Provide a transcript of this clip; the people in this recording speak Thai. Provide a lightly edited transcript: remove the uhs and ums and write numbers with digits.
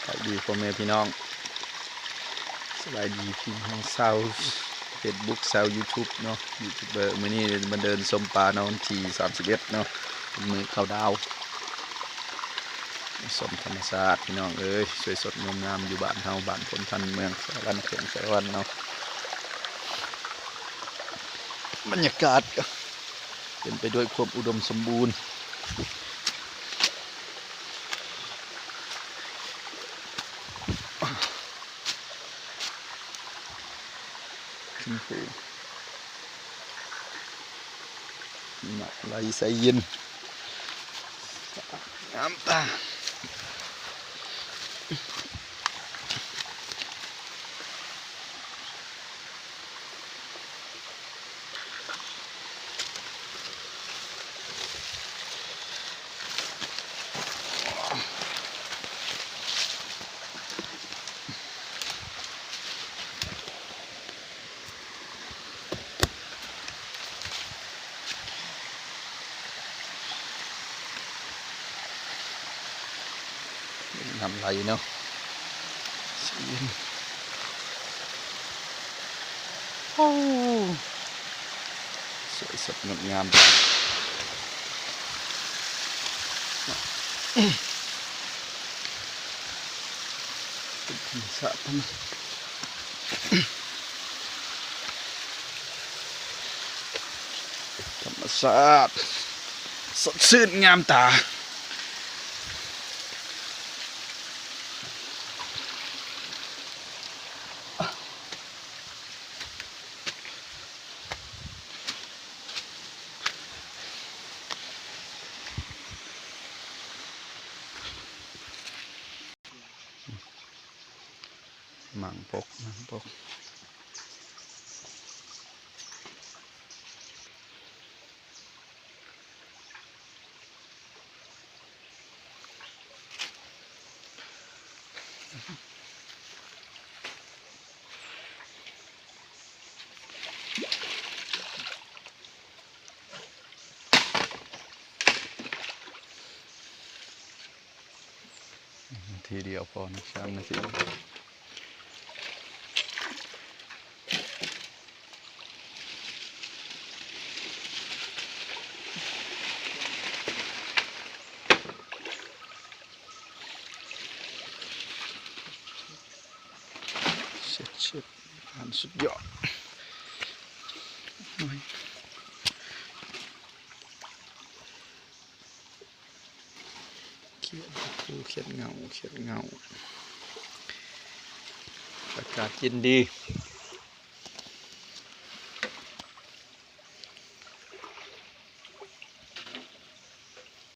สวัสดีพ่อแม่พี่น้องสบายดีพี่น้องชาวเฟซบุ๊กชาวยูทูบเนาะยูทูบเบอร์มื้อนี้มาเดินชมปลาเนาะวันที่31เนาะมือเข้าดาวชมธรรมชาติพี่น้องเอ้ยสวยสดงดงามอยู่บ้านเฮาบ้านคนทันเมืองสวรรค์เขื่อนสวรรค์เนาะบรรยากาศเป็นไปด้วยความอุดมสมบูรณ์ไหลใสเย็นน้ำตาน้ำไหลเนาะโอ้สวยสดงดงามเป็นธรรมชาติธรรมชาติสดชื่นงามตาหมังปกทีเดียวพอนะ3 นาทีเช็ดอันสุดยอดเขียนผู้เขียนเงาอากาศเย็นดี